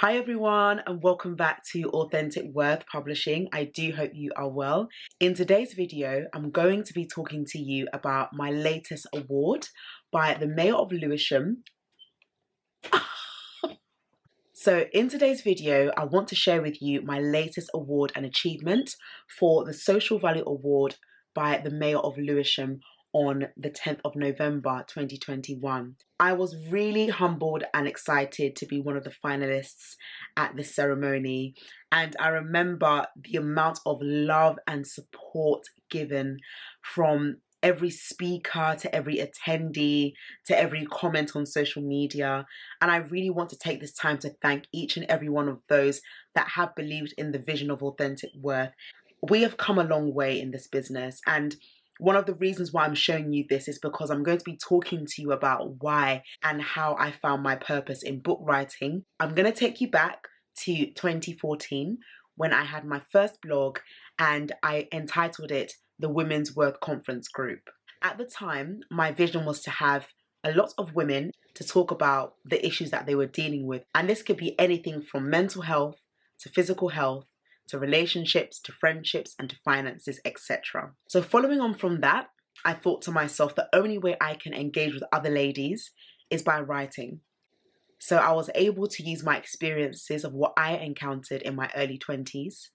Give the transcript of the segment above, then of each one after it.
Hi everyone, and welcome back to Authentic Worth Publishing. I do hope you are well. In today's video, I'm going to be talking to you about my latest award by the Mayor of Lewisham. So in today's video, I want to share with you my latest award and achievement for the Social Value Award by the Mayor of Lewisham on the 10th of November 2021. I was really humbled and excited to be one of the finalists at this ceremony, and I remember the amount of love and support given from every speaker to every attendee to every comment on social media. And I really want to take this time to thank each and every one of those that have believed in the vision of Authentic Worth. We have come a long way in this business, and one of the reasons why I'm showing you this is because I'm going to be talking to you about why and how I found my purpose in book writing. I'm going to take you back to 2014 when I had my first blog, and I entitled it The Women's Worth Conference Group. At the time, my vision was to have a lot of women to talk about the issues that they were dealing with. And this could be anything from mental health to physical health, to relationships, to friendships, and to finances, etc. So following on from that, I thought to myself, the only way I can engage with other ladies is by writing. So I was able to use my experiences of what I encountered in my early 20s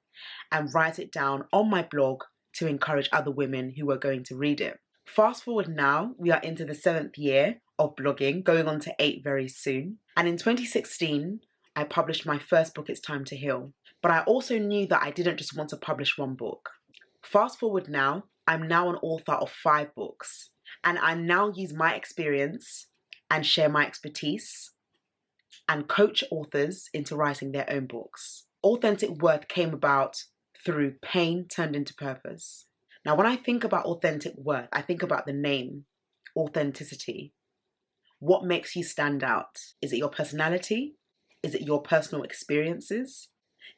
and write it down on my blog to encourage other women who were going to read it. Fast forward now, we are into the 7th year of blogging, going on to 8 very soon. And in 2016, I published my first book, It's Time to Heal. But I also knew that I didn't just want to publish one book. Fast forward now, I'm now an author of 5 books. And I now use my experience and share my expertise and coach authors into writing their own books. Authentic Worth came about through pain turned into purpose. Now, when I think about Authentic Worth, I think about the name, authenticity. What makes you stand out? Is it your personality? Is it your personal experiences?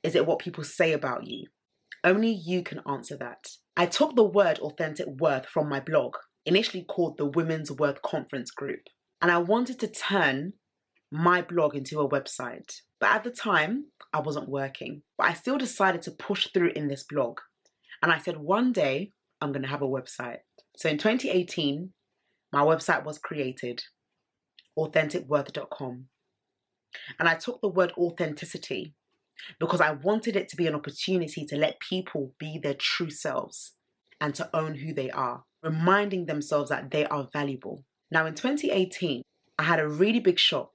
Is it what people say about you? Only you can answer that. I took the word Authentic Worth from my blog, initially called the Women's Worth Conference Group, and I wanted to turn my blog into a website. But at the time, I wasn't working. But I still decided to push through in this blog. And I said, one day, I'm going to have a website. So in 2018, my website was created, authenticworth.com. And I took the word authenticity because I wanted it to be an opportunity to let people be their true selves and to own who they are, reminding themselves that they are valuable. Now in 2018, I had a really big shock.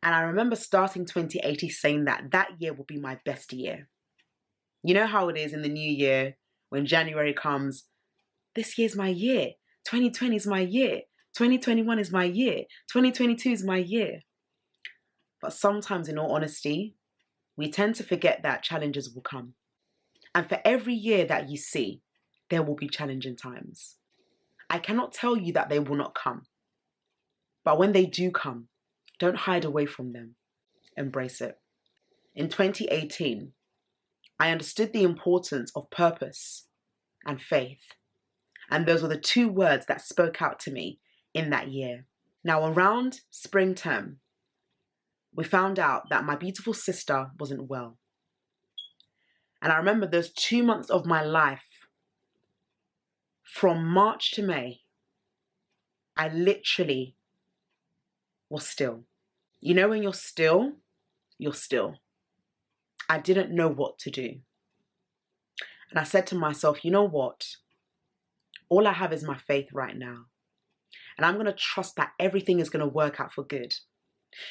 And I remember starting 2018 saying that that year will be my best year. You know how it is in the new year when January comes, this year's my year, 2020 is my year, 2021 is my year, 2022 is my year. But sometimes, in all honesty, we tend to forget that challenges will come. And for every year that you see, there will be challenging times. I cannot tell you that they will not come. But when they do come, don't hide away from them. Embrace it. In 2018, I understood the importance of purpose and faith. And those were the 2 words that spoke out to me in that year. Now, around spring term, we found out that my beautiful sister wasn't well. And I remember those 2 months of my life, from March to May, I literally was still. You know, when you're still, you're still. I didn't know what to do. And I said to myself, you know what? All I have is my faith right now. And I'm going to trust that everything is going to work out for good.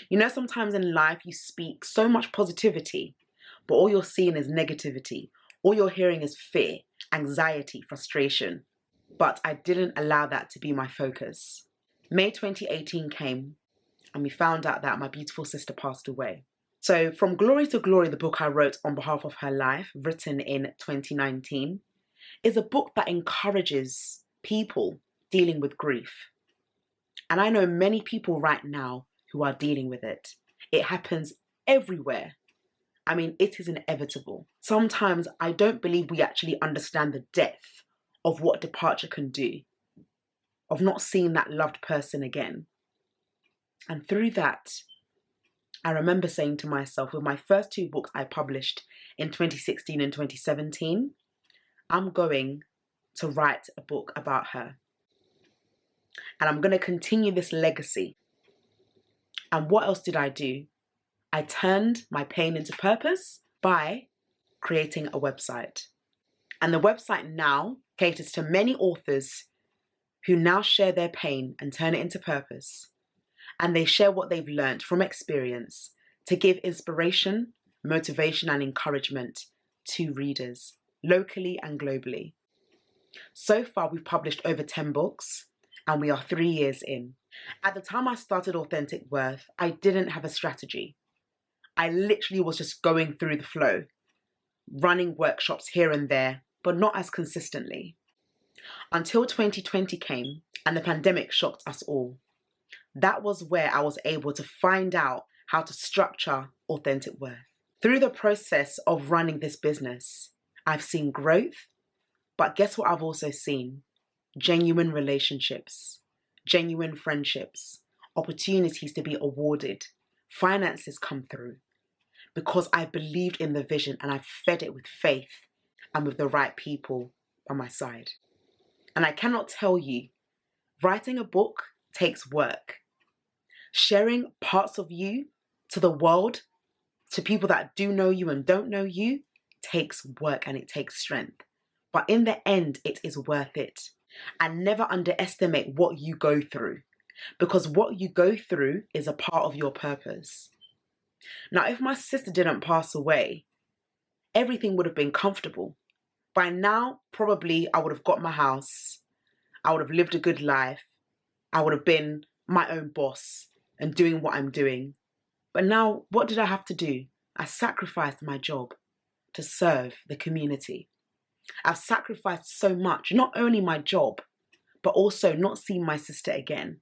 You know, sometimes in life you speak so much positivity, but all you're seeing is negativity. All you're hearing is fear, anxiety, frustration. But I didn't allow that to be my focus. May 2018 came and we found out that my beautiful sister passed away. So From Glory to Glory, the book I wrote on behalf of her life, written in 2019, is a book that encourages people dealing with grief. And I know many people right now who are dealing with it. It happens everywhere. I mean, it is inevitable. Sometimes I don't believe we actually understand the depth of what departure can do, of not seeing that loved person again. And through that, I remember saying to myself, with my first two books I published in 2016 and 2017, I'm going to write a book about her. And I'm going to continue this legacy. And what else did I do? I turned my pain into purpose by creating a website. And the website now caters to many authors who now share their pain and turn it into purpose. And they share what they've learned from experience to give inspiration, motivation, and encouragement to readers, locally and globally. So far, we've published over 10 books, and we are 3 years in. At the time I started Authentic Worth, I didn't have a strategy. I literally was just going through the flow, running workshops here and there, but not as consistently. Until 2020 came and the pandemic shocked us all. That was where I was able to find out how to structure Authentic Worth. Through the process of running this business, I've seen growth, but guess what I've also seen? Genuine relationships, genuine friendships, opportunities to be awarded, finances come through, because I believed in the vision and I've fed it with faith and with the right people by my side. And I cannot tell you, writing a book takes work. Sharing parts of you to the world, to people that do know you and don't know you, takes work and it takes strength. But in the end, it is worth it. And never underestimate what you go through, because what you go through is a part of your purpose. Now, if my sister didn't pass away, everything would have been comfortable. By now, probably I would have got my house, I would have lived a good life, I would have been my own boss and doing what I'm doing. But now, what did I have to do? I sacrificed my job to serve the community. I've sacrificed so much, not only my job, but also not seeing my sister again.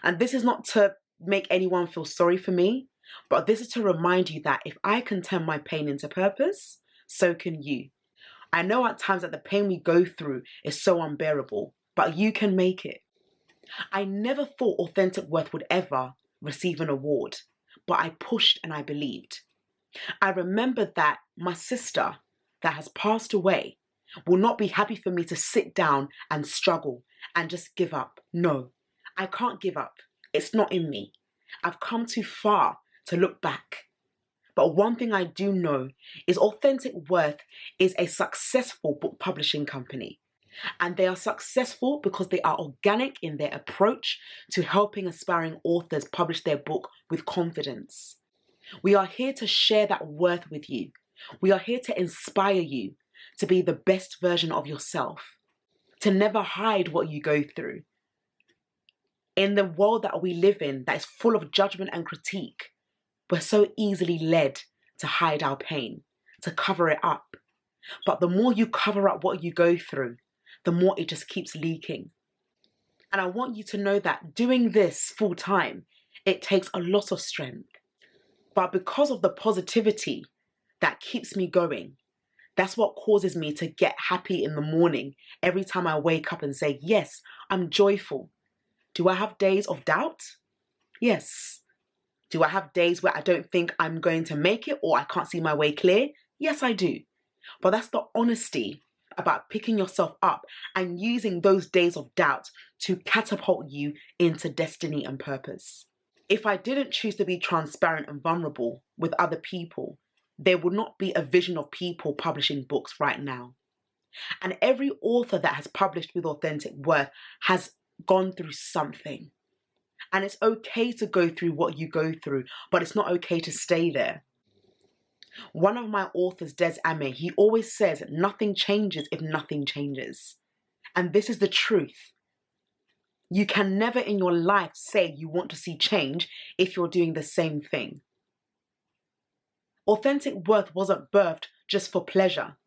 And this is not to make anyone feel sorry for me, but this is to remind you that if I can turn my pain into purpose, so can you. I know at times that the pain we go through is so unbearable, but you can make it. I never thought Authentic Worth would ever receive an award, but I pushed and I believed. I remembered that my sister that has passed away will not be happy for me to sit down and struggle and just give up. No, I can't give up. It's not in me. I've come too far to look back. But one thing I do know is Authentic Worth is a successful book publishing company. And they are successful because they are organic in their approach to helping aspiring authors publish their book with confidence. We are here to share that worth with you. We are here to inspire you to be the best version of yourself, to never hide what you go through. In the world that we live in, that is full of judgment and critique, we're so easily led to hide our pain, to cover it up. But the more you cover up what you go through, the more it just keeps leaking. And I want you to know that doing this full time, it takes a lot of strength. But because of the positivity that keeps me going, that's what causes me to get happy in the morning every time I wake up and say, yes, I'm joyful. Do I have days of doubt? Yes. Do I have days where I don't think I'm going to make it or I can't see my way clear? Yes, I do. But that's the honesty about picking yourself up and using those days of doubt to catapult you into destiny and purpose. If I didn't choose to be transparent and vulnerable with other people, there would not be a vision of people publishing books right now. And every author that has published with Authentic Worth has gone through something. And it's okay to go through what you go through, but it's not okay to stay there. One of my authors, Des Ame, he always says nothing changes if nothing changes. And this is the truth. You can never in your life say you want to see change if you're doing the same thing. Authentic Worth wasn't birthed just for pleasure.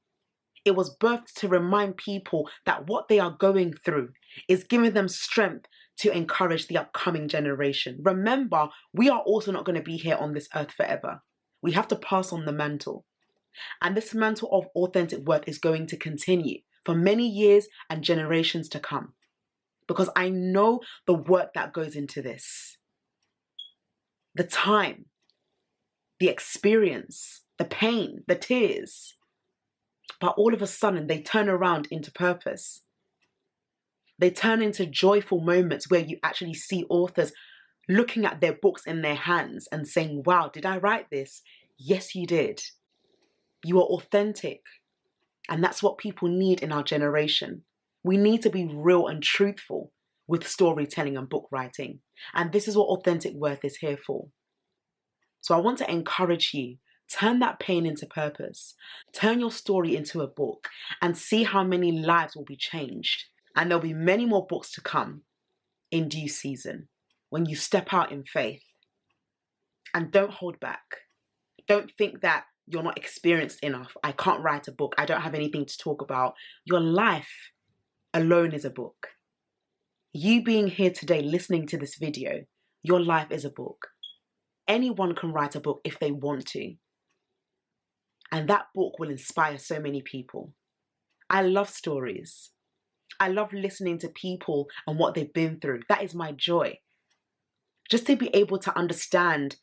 It was birthed to remind people that what they are going through is giving them strength to encourage the upcoming generation. Remember, we are also not going to be here on this earth forever. We have to pass on the mantle. And this mantle of Authentic Worth is going to continue for many years and generations to come. Because I know the work that goes into this. The time, the experience, the pain, the tears. But all of a sudden, they turn around into purpose. They turn into joyful moments where you actually see authors looking at their books in their hands and saying, wow, did I write this? Yes, you did. You are authentic. And that's what people need in our generation. We need to be real and truthful with storytelling and book writing. And this is what Authentic Worth is here for. So I want to encourage you, turn that pain into purpose. Turn your story into a book and see how many lives will be changed. And there'll be many more books to come in due season when you step out in faith. And don't hold back. Don't think that you're not experienced enough. I can't write a book. I don't have anything to talk about. Your life alone is a book. You being here today listening to this video, your life is a book. Anyone can write a book if they want to. And that book will inspire so many people. I love stories. I love listening to people and what they've been through. That is my joy. Just to be able to understand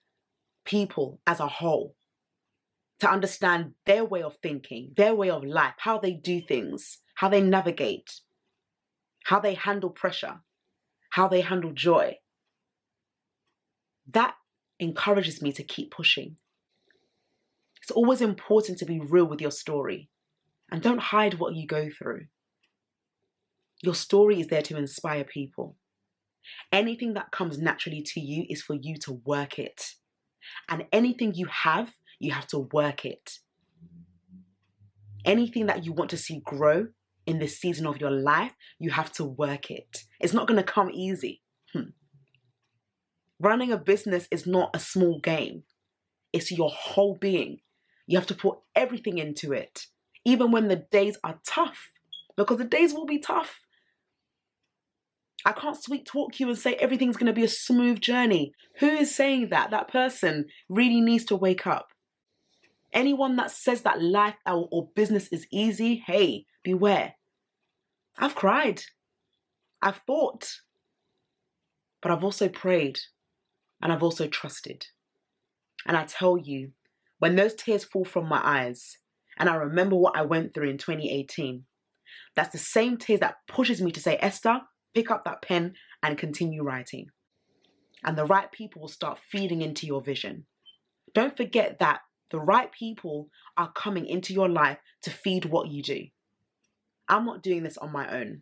people as a whole, to understand their way of thinking, their way of life, how they do things, how they navigate, how they handle pressure, how they handle joy. That encourages me to keep pushing. It's always important to be real with your story and don't hide what you go through. Your story is there to inspire people. Anything that comes naturally to you is for you to work it. And anything you have to work it. Anything that you want to see grow in this season of your life, you have to work it. It's not going to come easy. Running a business is not a small game. It's your whole being. You have to put everything into it, even when the days are tough, because the days will be tough. I can't sweet talk you and say everything's going to be a smooth journey. Who is saying that? That person really needs to wake up. Anyone that says that life or business is easy, hey, beware. I've cried. I've thought. But I've also prayed. And I've also trusted. And I tell you, when those tears fall from my eyes, and I remember what I went through in 2018, that's the same tears that pushes me to say, Esther, pick up that pen and continue writing. And the right people will start feeding into your vision. Don't forget that the right people are coming into your life to feed what you do. I'm not doing this on my own.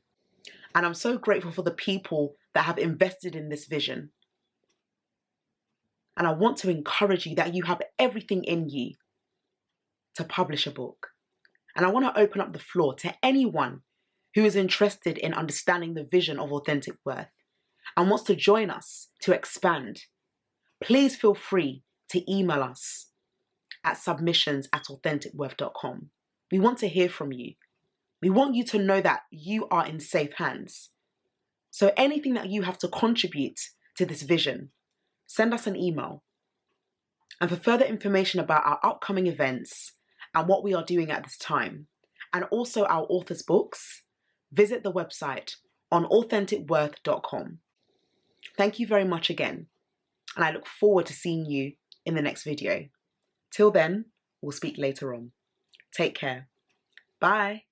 And I'm so grateful for the people that have invested in this vision. And I want to encourage you that you have everything in you to publish a book. And I want to open up the floor to anyone who is interested in understanding the vision of Authentic Worth and wants to join us to expand. Please feel free to email us at submissions@authenticworth.com. We want to hear from you. We want you to know that you are in safe hands. So anything that you have to contribute to this vision, send us an email. And for further information about our upcoming events and what we are doing at this time, and also our authors' books, visit the website on authenticworth.com. Thank you very much again, and I look forward to seeing you in the next video. Till then, we'll speak later on. Take care. Bye.